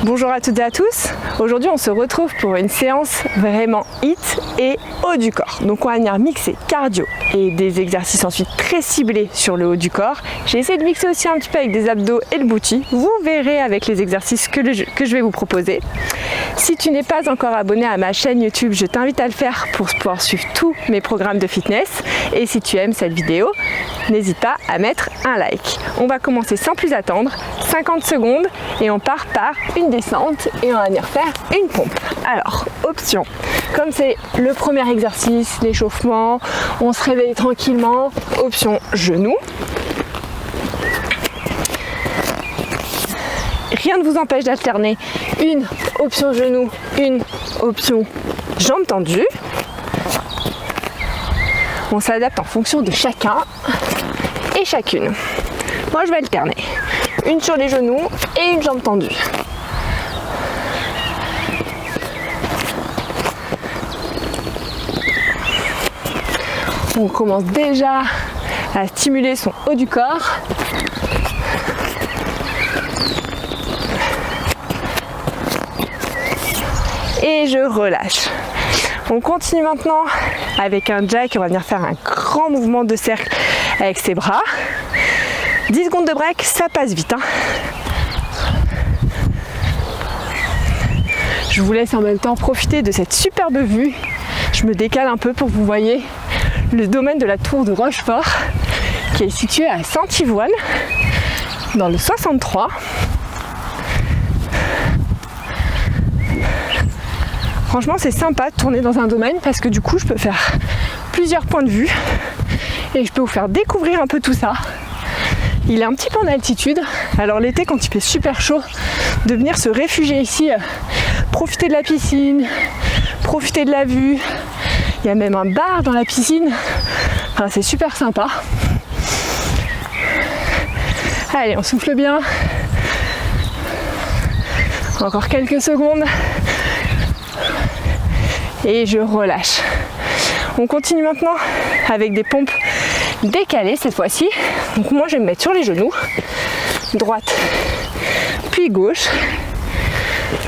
Bonjour à toutes et à tous. Aujourd'hui on se retrouve pour une séance vraiment HIIT et haut du corps. Donc on va venir mixer cardio et des exercices ensuite très ciblés sur le haut du corps. J'ai essayé de mixer aussi un petit peu avec des abdos et le booty. Vous verrez avec les exercices que je vais vous proposer. Si tu n'es pas encore abonné à ma chaîne YouTube, je t'invite à le faire pour pouvoir suivre tous mes programmes de fitness. Et si tu aimes cette vidéo, n'hésite pas à mettre un like. On va commencer sans plus attendre, 50 secondes et on part par une descente et on va venir faire une pompe. Alors, option, comme c'est le premier exercice, l'échauffement, on se réveille tranquillement, option genou. Rien ne vous empêche d'alterner une option genou, une option jambes tendues. On s'adapte en fonction de chacun et chacune. Moi je vais alterner une sur les genoux et une jambe tendue. On commence déjà à stimuler son haut du corps. Et je relâche. On continue maintenant avec un jack. On va venir faire un grand mouvement de cercle avec ses bras. 10 secondes de break, ça passe vite. Je vous laisse en même temps profiter de cette superbe vue. Je me décale un peu pour que vous voyez le domaine de la tour de Rochefort qui est situé à Saint-Yvoine dans le 63. Franchement, c'est sympa de tourner dans un domaine parce que du coup, je peux faire plusieurs points de vue et je peux vous faire découvrir un peu tout ça. Il est un petit peu en altitude. Alors l'été, quand il fait super chaud, de venir se réfugier ici, profiter de la piscine, profiter de la vue. Il y a même un bar dans la piscine. Enfin, c'est super sympa. Allez, on souffle bien. Encore quelques secondes. Et je relâche. On continue maintenant avec des pompes décalées cette fois-ci. Donc moi je vais me mettre sur les genoux, droite puis gauche.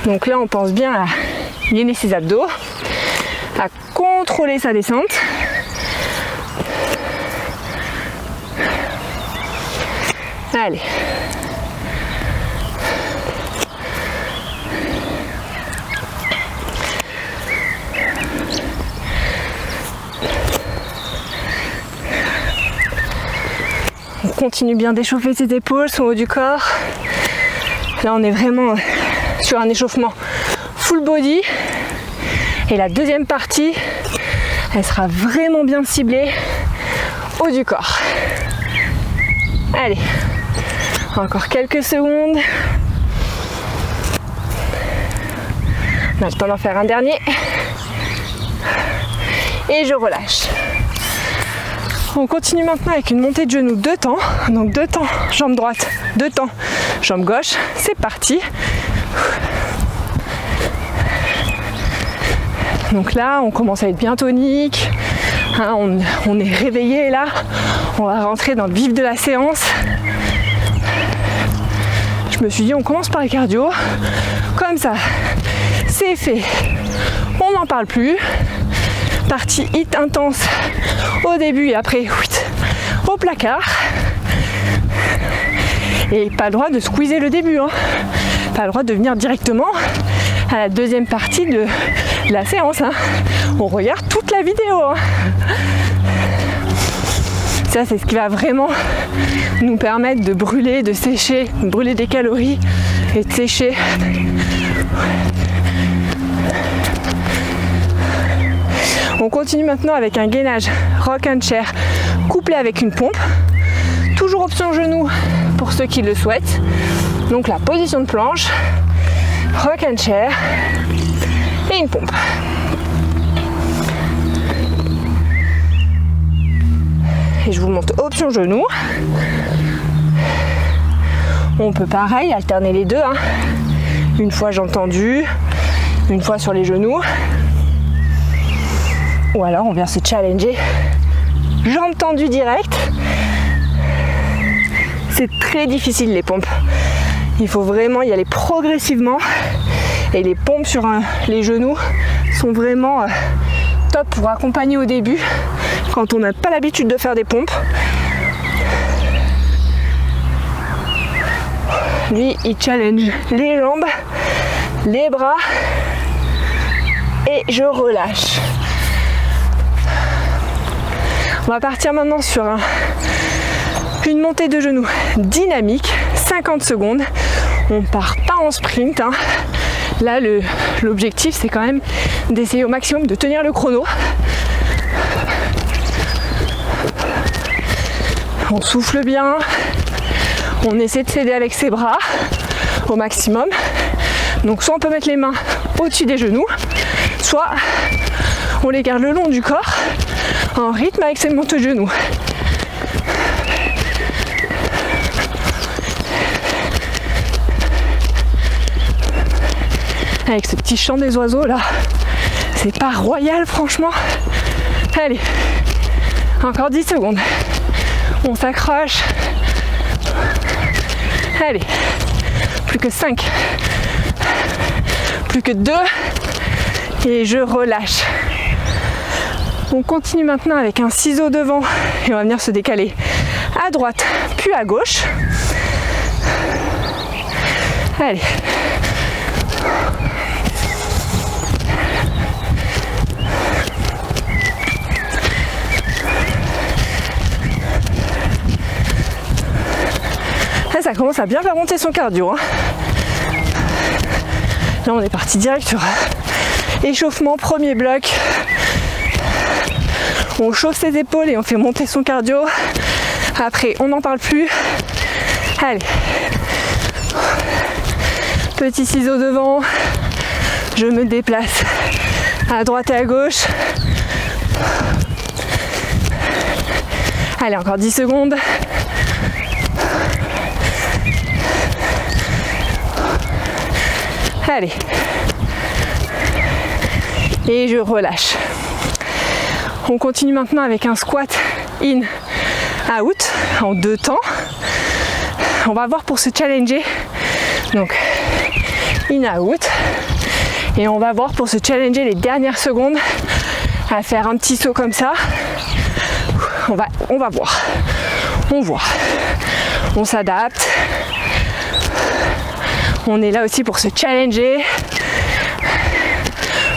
Donc là on pense bien à gainer ses abdos, à contrôler sa descente. Allez. On continue bien d'échauffer ses épaules, son haut du corps. Là on est vraiment sur un échauffement full body. Et la deuxième partie, elle sera vraiment bien ciblée haut du corps. Allez, encore quelques secondes. On a le temps d'en faire un dernier. Et je relâche. On continue maintenant avec une montée de genoux 2 temps. Donc 2 temps jambe droite, 2 temps jambe gauche. C'est parti. Donc là, on commence à être bien tonique. On est réveillé là. On va rentrer dans le vif de la séance. Je me suis dit, on commence par le cardio. Comme ça, c'est fait. On n'en parle plus. Partie HIIT intense au début et après au placard. Et pas le droit de squeezer le début. Pas le droit de venir directement à la deuxième partie de la séance. On regarde toute la vidéo. Ça, c'est ce qui va vraiment nous permettre de brûler, de sécher, de brûler des calories et de sécher. On continue maintenant avec un gainage rock and chair couplé avec une pompe. Toujours option genou pour ceux qui le souhaitent. Donc la position de planche, rock and chair et une pompe. Et je vous montre option genou. On peut pareil alterner les deux. Une fois jambes tendues, une fois sur les genoux. Ou alors on vient se challenger jambes tendues direct. C'est très difficile les pompes. Il faut vraiment y aller progressivement. Et les pompes sur les genoux sont vraiment top pour accompagner au début quand on n'a pas l'habitude de faire des pompes. Lui, il challenge les jambes, les bras et je relâche. On va partir maintenant sur une montée de genoux dynamique, 50 secondes. On part pas en sprint, hein. Là, l'objectif, c'est quand même d'essayer au maximum de tenir le chrono. On souffle bien. On essaie de s'aider avec ses bras au maximum. Donc soit on peut mettre les mains au-dessus des genoux, soit on les garde le long du corps en rythme avec ses montées de genoux. Avec ce petit chant des oiseaux là, c'est pas royal franchement. Allez, encore 10 secondes. On s'accroche. Allez, plus que 5, plus que 2 et je relâche. On continue maintenant avec un ciseau devant et on va venir se décaler à droite puis à gauche. Allez. Là, ça commence à bien faire monter son cardio, hein. Là, on est parti direct sur échauffement, premier bloc. On chauffe ses épaules et on fait monter son cardio. Après, on n'en parle plus. Allez. Petit ciseau devant. Je me déplace à droite et à gauche. Allez, encore 10 secondes. Allez. Et je relâche. On continue maintenant avec un squat in, out, en 2 temps. On va voir pour se challenger. Donc, in, out. Et on va voir pour se challenger les dernières secondes à faire un petit saut comme ça. On va voir. On voit. On s'adapte. On est là aussi pour se challenger,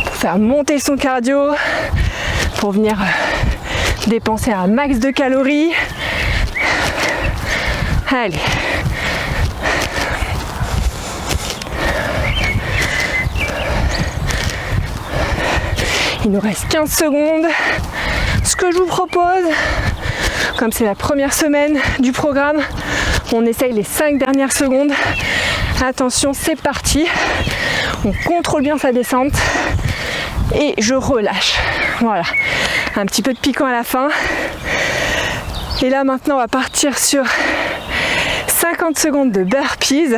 pour faire monter son cardio, pour venir dépenser un max de calories. Allez. Il nous reste 15 secondes. Ce que je vous propose, comme c'est la première semaine du programme, on essaye les 5 dernières secondes. Attention, c'est parti. On contrôle bien sa descente et je relâche. Voilà, un petit peu de piquant à la fin. Et là maintenant, on va partir sur 50 secondes de burpees.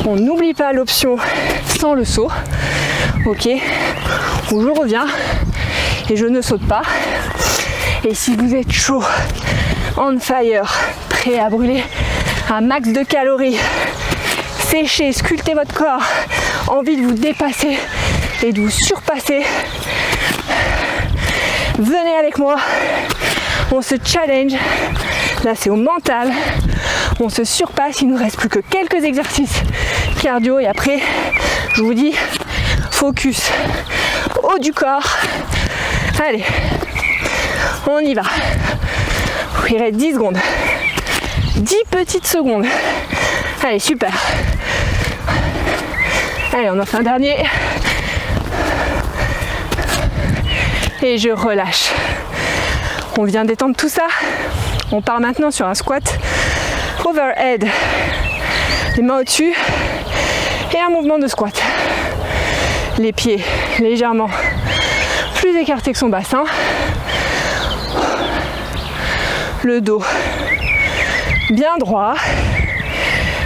On n'oublie pas l'option sans le saut. Ok, où je reviens et je ne saute pas. Et si vous êtes chaud, on fire, prêt à brûler un max de calories, sécher, sculpter votre corps, envie de vous dépasser et de vous surpasser, venez avec moi, on se challenge. Là c'est au mental, on se surpasse, il nous reste plus que quelques exercices cardio et après je vous dis focus haut du corps. Allez, on y va. Il reste 10 secondes, 10 petites secondes. Allez, super. Allez, on en fait un dernier. Et je relâche. On vient d'étendre tout ça. On part maintenant sur un squat overhead. Les mains au-dessus. Et un mouvement de squat. Les pieds légèrement plus écartés que son bassin. Le dos bien droit.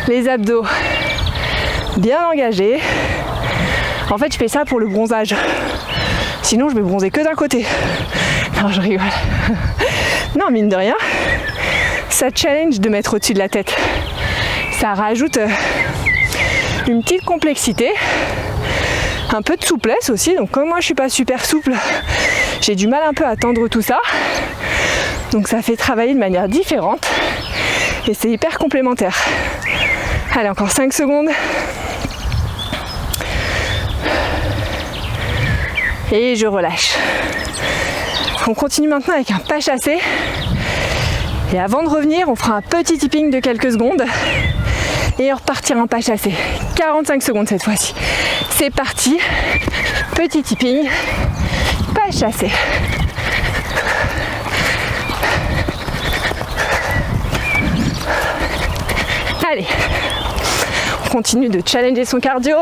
Les abdos bien engagés. En fait, je fais ça pour le bronzage. Sinon, je vais bronzer que d'un côté. Non, je rigole. Non, mine de rien, ça challenge de mettre au-dessus de la tête. Ça rajoute une petite complexité, un peu de souplesse aussi. Donc comme moi je suis pas super souple, j'ai du mal un peu à tendre tout ça. Donc ça fait travailler de manière différente et c'est hyper complémentaire. Allez, encore 5 secondes. Et je relâche. On continue maintenant avec un pas chassé. Et avant de revenir, on fera un petit tipping de quelques secondes. Et on repartira en pas chassé. 45 secondes cette fois-ci. C'est parti. Petit tipping. Pas chassé. Allez. On continue de challenger son cardio.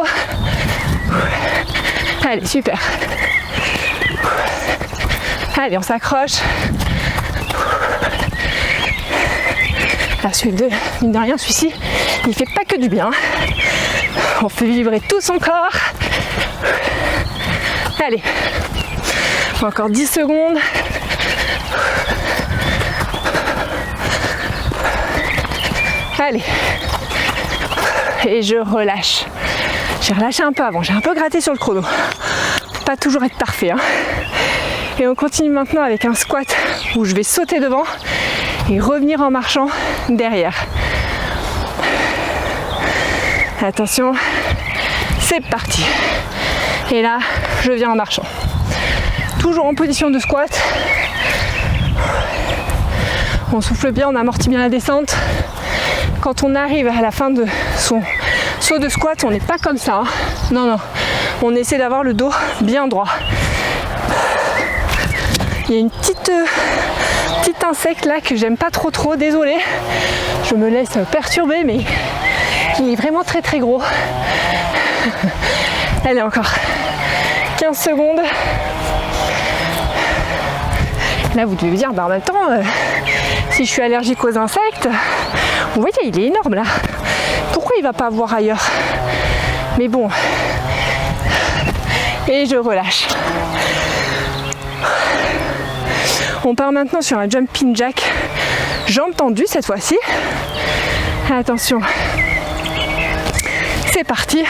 Allez, super. Allez, on s'accroche. Celui de, mine de rien, celui-ci, il fait pas que du bien. On fait vibrer tout son corps. Allez, encore 10 secondes. Allez, et je relâche. J'ai relâché un peu avant, j'ai un peu gratté sur le chrono. Pas toujours être parfait, hein. Et on continue maintenant avec un squat où je vais sauter devant et revenir en marchant derrière. Attention, c'est parti. Et là, je viens en marchant. Toujours en position de squat. On souffle bien, on amortit bien la descente. Quand on arrive à la fin de son saut de squat, on n'est pas comme ça, hein. Non, non. On essaie d'avoir le dos bien droit. Il y a une petite insecte là que j'aime pas trop, désolée. Je me laisse perturber, mais il est vraiment très gros. Allez, encore 15 secondes. Là, vous devez me dire, en même temps, si je suis allergique aux insectes, vous voyez, il est énorme là. Pourquoi il va pas voir ailleurs? Mais bon. Et je relâche. On part maintenant sur un jumping jack, jambes tendues cette fois-ci. Attention, c'est parti.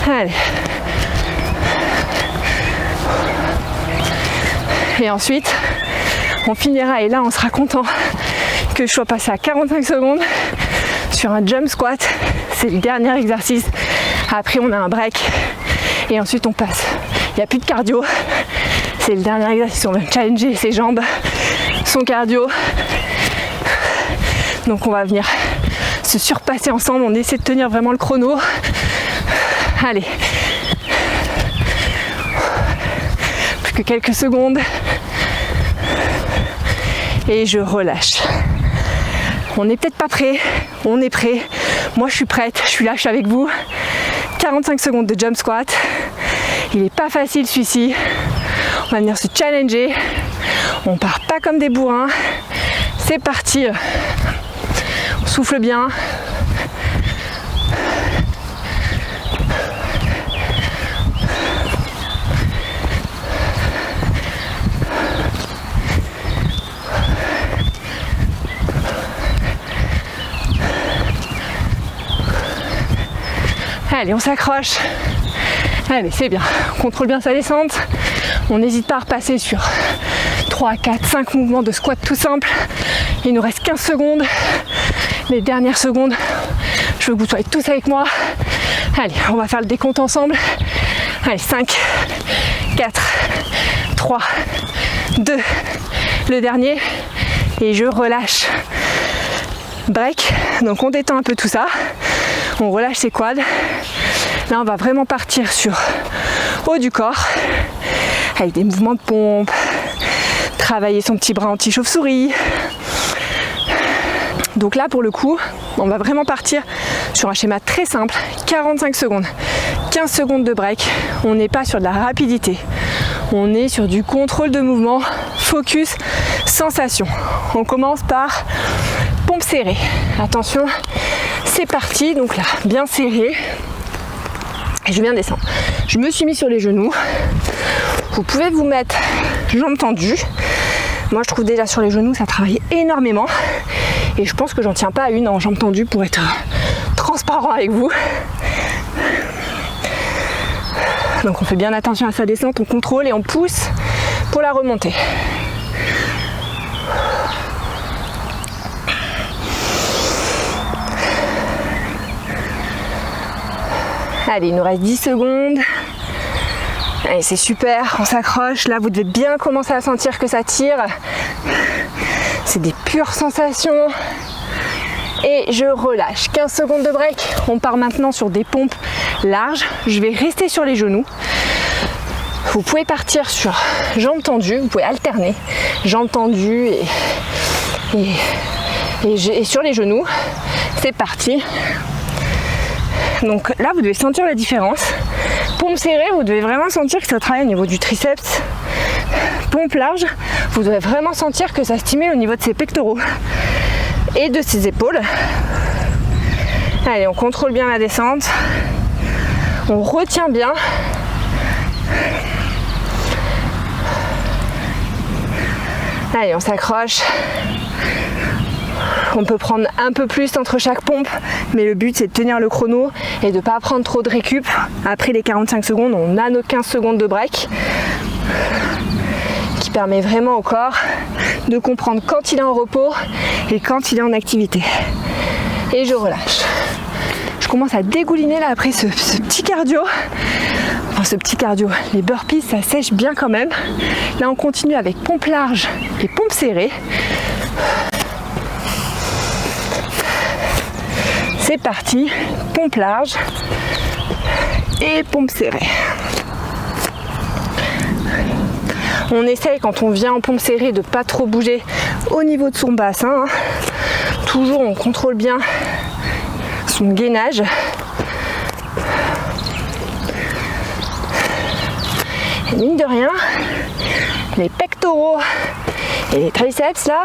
Allez. Et ensuite, on finira et là on sera content que je sois passé à 45 secondes sur un jump squat. C'est le dernier exercice. Après on a un break et ensuite on passe. Il n'y a plus de cardio. C'est le dernier exercice. On va challenger ses jambes, son cardio. Donc on va venir se surpasser ensemble. On essaie de tenir vraiment le chrono. Allez. Plus que quelques secondes. Et je relâche. On n'est peut-être pas prêt. On est prêt. Moi je suis prête. Je suis là, je suis avec vous. 45 secondes de jump squat. Il n'est pas facile celui-ci. On va venir se challenger. On part pas comme des bourrins. C'est parti. On souffle bien. Allez, on s'accroche. Allez, c'est bien. On contrôle bien sa descente. On n'hésite pas à repasser sur 3, 4, 5 mouvements de squat tout simple. Il nous reste 15 secondes. Les dernières secondes, je veux que vous soyez tous avec moi. Allez, on va faire le décompte ensemble. Allez, 5, 4, 3, 2, le dernier. Et je relâche. Break. Donc on détend un peu tout ça. On relâche ses quads. Là, on va vraiment partir sur haut du corps avec des mouvements de pompe, travailler son petit bras anti-chauve-souris. Donc là, pour le coup, on va vraiment partir sur un schéma très simple, 45 secondes, 15 secondes de break. On n'est pas sur de la rapidité, on est sur du contrôle de mouvement, focus, sensation. On commence par pompe serrée. Attention, c'est parti. Donc là, bien serré. Et je viens descendre. Je me suis mis sur les genoux. Vous pouvez vous mettre jambes tendues. Moi je trouve déjà sur les genoux ça travaille énormément et je pense que j'en tiens pas une en jambes tendues pour être transparent avec vous. Donc on fait bien attention à sa descente, on contrôle et on pousse pour la remontée. Allez, il nous reste 10 secondes. Allez, c'est super, on s'accroche. Là, vous devez bien commencer à sentir que ça tire. C'est des pures sensations. Et je relâche. 15 secondes de break. On part maintenant sur des pompes larges. Je vais rester sur les genoux. Vous pouvez partir sur jambes tendues. Vous pouvez alterner jambes tendues et sur les genoux. C'est parti. Donc là, vous devez sentir la différence. Pompe serrée, vous devez vraiment sentir que ça travaille au niveau du triceps. Pompe large, vous devez vraiment sentir que ça stimule au niveau de ses pectoraux et de ses épaules. Allez, on contrôle bien la descente. On retient bien. Allez, on s'accroche. On peut prendre un peu plus entre chaque pompe, mais le but c'est de tenir le chrono et de ne pas prendre trop de récup. Après les 45 secondes, on a nos 15 secondes de break qui permet vraiment au corps de comprendre quand il est en repos et quand il est en activité. Et je relâche. Je commence à dégouliner là après ce petit cardio. Enfin ce petit cardio, les burpees ça sèche bien quand même. Là on continue avec pompe large et pompe serrée. C'est parti, pompe large et pompe serrée. On essaye quand on vient en pompe serrée de ne pas trop bouger au niveau de son bassin. Toujours on contrôle bien son gainage. Et mine de rien, les pectoraux et les triceps là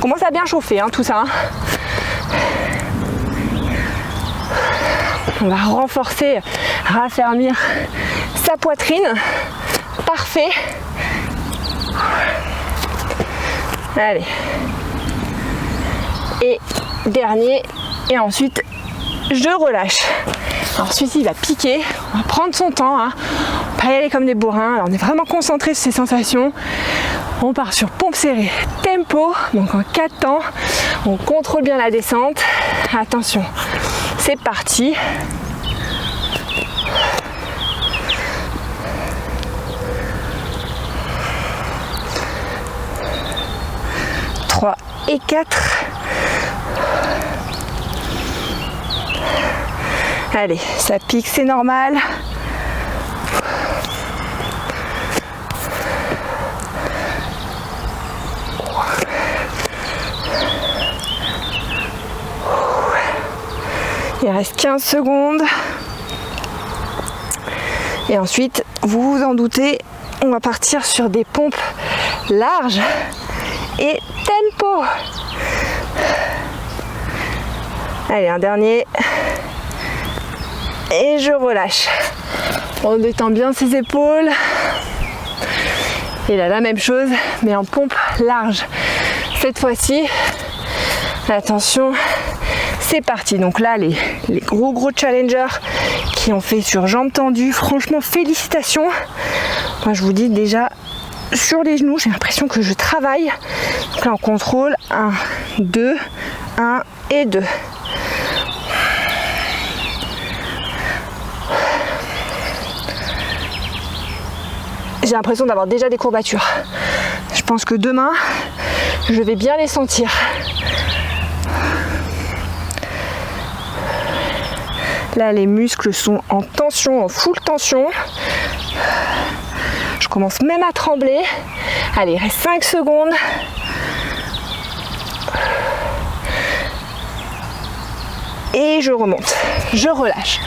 commencent à bien chauffer tout ça. On va renforcer, raffermir sa poitrine. Parfait. Allez. Et dernier. Et ensuite, je relâche. Alors celui-ci, il va piquer. On va prendre son temps. On va pas y aller comme des bourrins. Alors, on est vraiment concentré sur ces sensations. On part sur pompe serrée, tempo. Donc en 4 temps. On contrôle bien la descente. Attention. C'est parti. Et 4. Allez, ça pique, c'est normal. Il reste 15 secondes. Et ensuite, vous vous en doutez, on va partir sur des pompes larges et tempo. Allez, un dernier. Et je relâche. On détend bien ses épaules. Et là, la même chose, mais en pompe large. Cette fois-ci, attention, c'est parti. Donc là, les gros challengers qui ont fait sur jambes tendues, franchement, félicitations. Moi, je vous dis déjà, sur les genoux, j'ai l'impression que je travaille. Donc là, on contrôle 1, 2, 1 et 2. J'ai l'impression d'avoir déjà des courbatures. Je pense que demain, je vais bien les sentir. Là, les muscles sont en tension, en full tension. Je commence même à trembler. Allez, il reste 5 secondes. Et je remonte. Je relâche.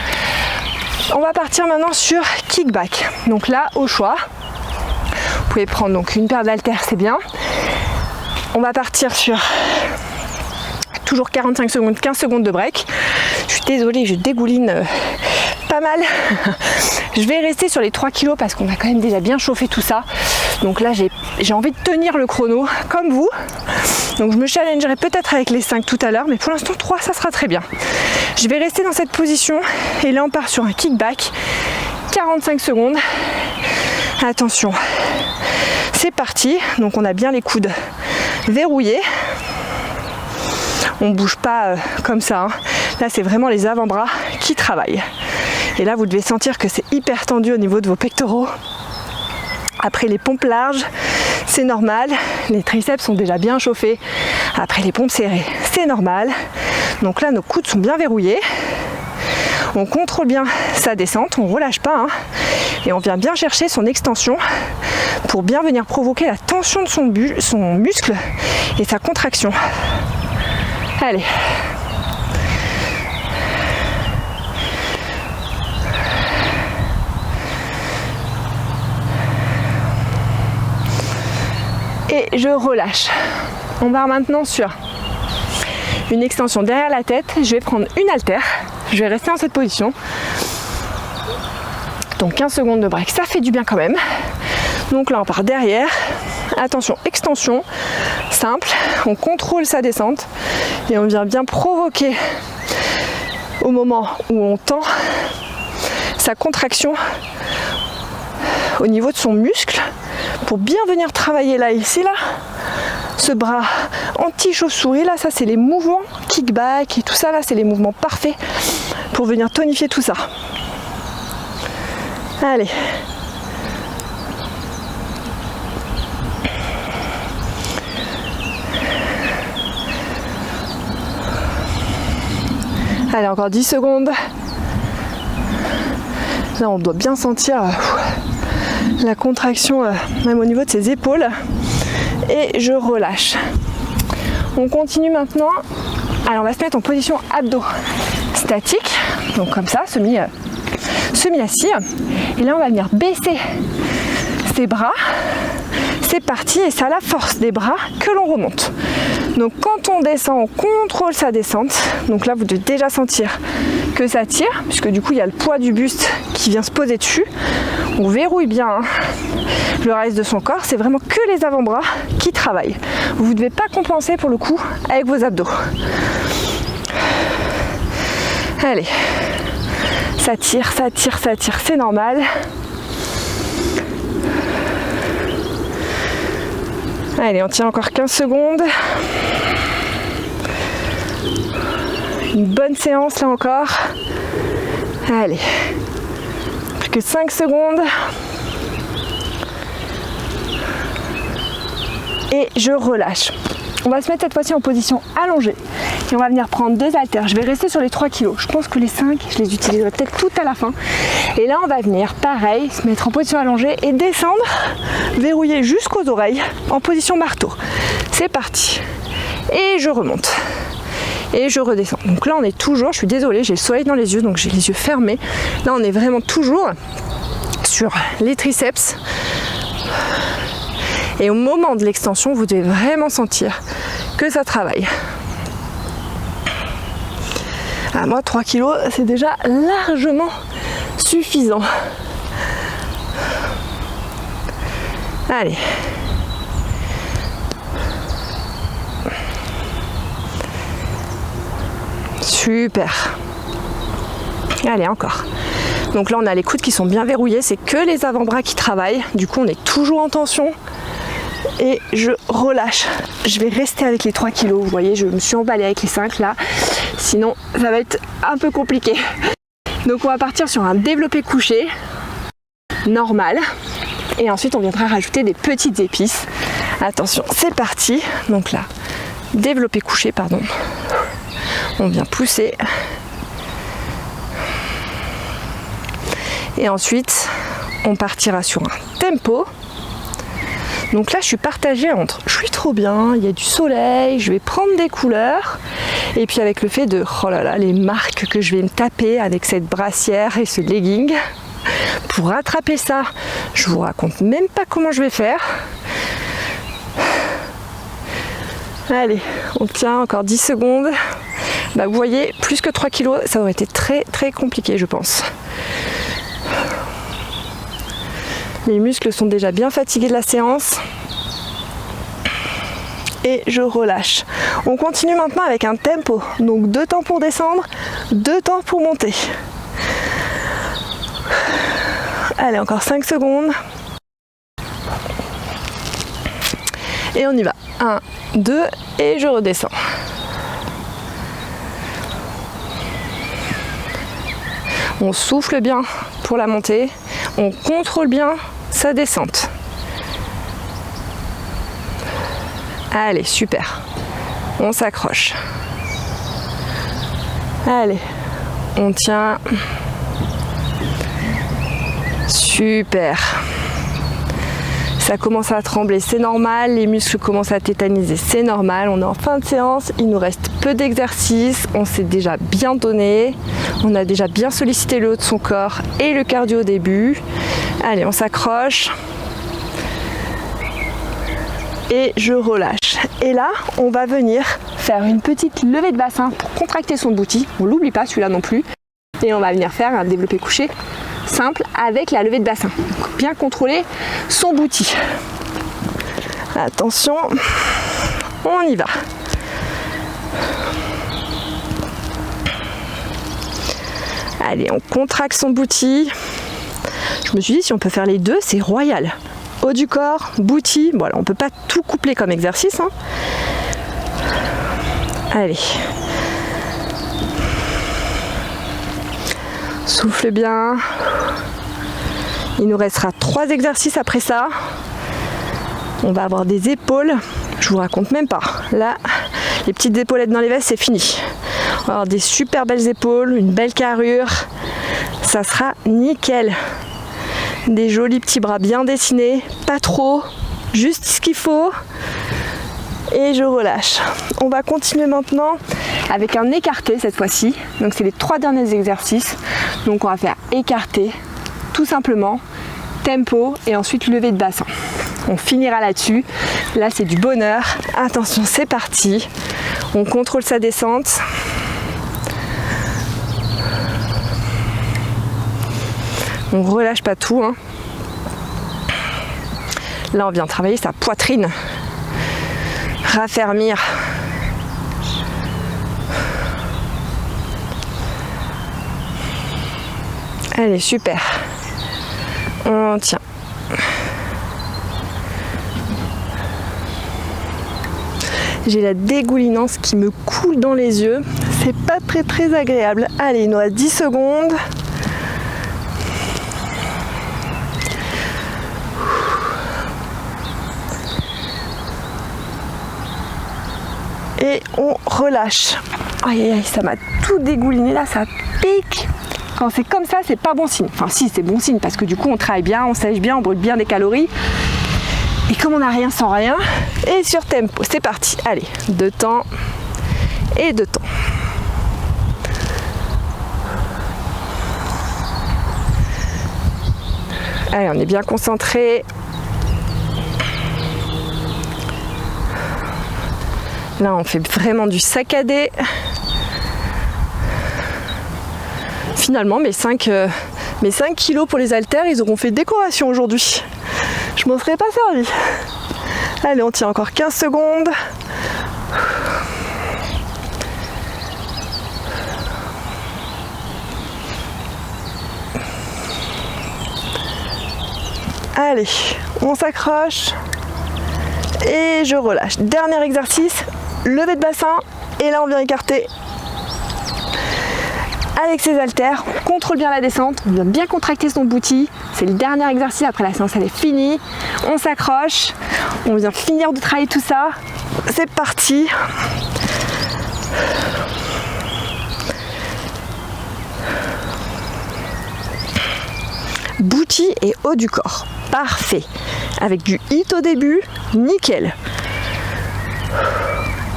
On va partir maintenant sur kickback. Donc là, au choix, vous pouvez prendre donc une paire d'haltères, c'est bien. On va partir sur toujours 45 secondes, 15 secondes de break. Je suis désolée, je dégouline Pas mal. Je vais rester sur les 3 kilos parce qu'on a quand même déjà bien chauffé tout ça. Donc là, j'ai envie de tenir le chrono comme vous. Donc je me challengerai peut-être avec les 5 tout à l'heure, mais pour l'instant 3, ça sera très bien. Je vais rester dans cette position et là on part sur un kickback. 45 secondes. Attention. C'est parti. Donc on a bien les coudes verrouillés. On ne bouge pas comme ça. Là, c'est vraiment les avant-bras qui travaillent. Et là, vous devez sentir que c'est hyper tendu au niveau de vos pectoraux. Après les pompes larges, c'est normal. Les triceps sont déjà bien chauffés. Après les pompes serrées, c'est normal. Donc là, nos coudes sont bien verrouillés. On contrôle bien sa descente, on ne relâche pas. Et on vient bien chercher son extension pour bien venir provoquer la tension de son muscle et sa contraction. Allez. Et je relâche. On part maintenant sur une extension derrière la tête. Je vais prendre une haltère. Je vais rester dans cette position. Donc 15 secondes de break, ça fait du bien quand même. Donc là on part derrière. Attention, extension, simple. On contrôle sa descente et on vient bien provoquer au moment où on tend sa contraction au niveau de son muscle pour bien venir travailler là, ici, là. Ce bras anti-chauve-souris, là, ça c'est les mouvements kickback et tout ça, là, c'est les mouvements parfaits pour venir tonifier tout ça. Allez. Allez, encore 10 secondes. Là, on doit bien sentir la contraction, même au niveau de ses épaules. Et je relâche. On continue maintenant. Alors, on va se mettre en position abdos statique. Donc, comme ça, semi-assis. Et là, on va venir baisser ses bras. C'est parti, et c'est à la force des bras que l'on remonte. Donc quand on descend, on contrôle sa descente. Donc là, vous devez déjà sentir que ça tire, puisque du coup, il y a le poids du buste qui vient se poser dessus. On verrouille bien le reste de son corps. C'est vraiment que les avant-bras qui travaillent. Vous ne devez pas compenser pour le coup avec vos abdos. Allez, ça tire, ça tire, ça tire, c'est normal. Allez, on tient encore 15 secondes. Une bonne séance là encore. Allez. Plus que 5 secondes. Et je relâche. On va se mettre cette fois-ci en position allongée. Et on va venir prendre 2 haltères. Je vais rester sur les 3 kg. Je pense que les 5, je les utiliserai peut-être tout à la fin. Et là, on va venir, pareil, se mettre en position allongée et descendre, verrouiller jusqu'aux oreilles en position marteau. C'est parti. Et je remonte. Et je redescends. Donc là, on est toujours, je suis désolée, j'ai le soleil dans les yeux, donc j'ai les yeux fermés. Là, on est vraiment toujours sur les triceps. Et au moment de l'extension, vous devez vraiment sentir que ça travaille. Ah, moi, 3 kg, c'est déjà largement suffisant. Allez. Super. Allez, encore. Donc là, on a les coudes qui sont bien verrouillés. C'est que les avant-bras qui travaillent. Du coup, on est toujours en tension. Et je relâche. Je vais rester avec les 3 kg. Vous voyez, je me suis emballée avec les 5 là. Sinon, ça va être un peu compliqué. Donc, on va partir sur un développé couché normal. Et ensuite, on viendra rajouter des petites épices. Attention, c'est parti. Donc là, développé couché, pardon. On vient pousser. Et ensuite, on partira sur un tempo. Donc là, je suis partagée entre je suis trop bien, il y a du soleil, je vais prendre des couleurs. Et puis avec le fait de, oh là là, les marques que je vais me taper avec cette brassière et ce legging. Pour rattraper ça, je vous raconte même pas comment je vais faire. Allez, on tient encore 10 secondes. Bah, vous voyez, plus que 3 kg, ça aurait été très très compliqué, je pense. Les muscles sont déjà bien fatigués de la séance. Et je relâche. On continue maintenant avec un tempo. Donc 2 temps pour descendre, 2 temps pour monter. Allez, encore 5 secondes. Et on y va. 1, 2 et je redescends. On souffle bien pour la montée. On contrôle bien sa descente. Allez, super. On s'accroche. Allez, on tient. Super. Ça commence à trembler, c'est normal. Les muscles commencent à tétaniser, c'est normal. On est en fin de séance, il nous reste peu d'exercices. On s'est déjà bien donné. On a déjà bien sollicité le haut de son corps et le cardio au début. Allez, on s'accroche. Et je relâche. Et là, on va venir faire une petite levée de bassin pour contracter son booty. On l'oublie pas, celui-là non plus. Et on va venir faire un développé couché simple avec la levée de bassin. Donc, bien contrôler son booty. Attention, on y va. Allez, on contracte son booty. Je me suis dit, si on peut faire les deux, c'est royal. Haut du corps, booty. Bon, alors, on ne peut pas tout coupler comme exercice. Hein. Allez. Souffle bien. Il nous restera 3 exercices après ça. On va avoir des épaules. Je vous raconte même pas. Là, les petites épaulettes dans les vestes, c'est fini. On va avoir des super belles épaules, une belle carrure. Ça sera nickel. Des jolis petits bras bien dessinés, pas trop, juste ce qu'il faut. Et je relâche. On va continuer maintenant avec un écarté cette fois-ci. Donc c'est les 3 derniers exercices. Donc on va faire écarté, tout simplement, tempo et ensuite levée de bassin. On finira là-dessus. Là c'est du bonheur. Attention, c'est parti. On contrôle sa descente. On relâche pas tout. Hein. Là on vient travailler sa poitrine. Raffermir. Allez, super. On tient. J'ai la dégoulinance qui me coule dans les yeux. C'est pas très agréable. Allez, il nous reste 10 secondes. Et on relâche. Aïe aïe aïe, ça m'a tout dégouliné là, ça pique. Quand c'est comme ça, c'est pas bon signe. Enfin si, c'est bon signe parce que du coup on travaille bien, on sèche bien, on brûle bien des calories. Et comme on n'a rien sans rien, et sur tempo, c'est parti. Allez, 2 temps et 2 temps. Allez, on est bien concentré. Là, on fait vraiment du saccadé. Finalement, mes 5 kilos pour les haltères, ils auront fait décoration aujourd'hui. Je m'en serais pas servi. Allez, on tient encore 15 secondes. Allez, on s'accroche. Et je relâche. Dernier exercice, levée de bassin. Et là, on vient écarter avec ses haltères. On contrôle bien la descente. On vient bien contracter son booty. C'est le dernier exercice. Après la séance, elle est finie. On s'accroche. On vient finir de travailler tout ça. C'est parti. Booty et haut du corps. Parfait. Avec du hit au début, nickel.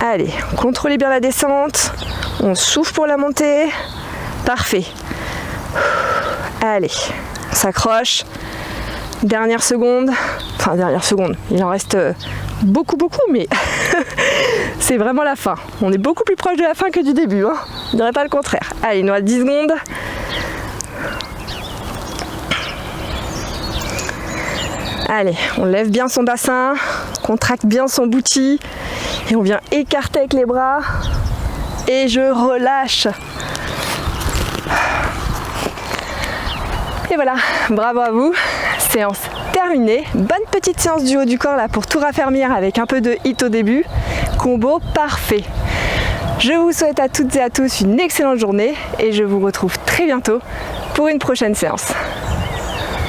Allez, contrôlez bien la descente. On souffle pour la montée. Parfait. Allez, on s'accroche. Dernière seconde. Enfin, dernière seconde. Il en reste beaucoup, mais c'est vraiment la fin. On est beaucoup plus proche de la fin que du début. Hein. Je dirais pas le contraire. Allez, il nous reste 10 secondes. Allez, on lève bien son bassin, contracte bien son bouti et on vient écarter avec les bras et je relâche. Et voilà, bravo à vous, séance terminée. Bonne petite séance du haut du corps là pour tout raffermir avec un peu de HIIT au début. Combo parfait. Je vous souhaite à toutes et à tous une excellente journée et je vous retrouve très bientôt pour une prochaine séance.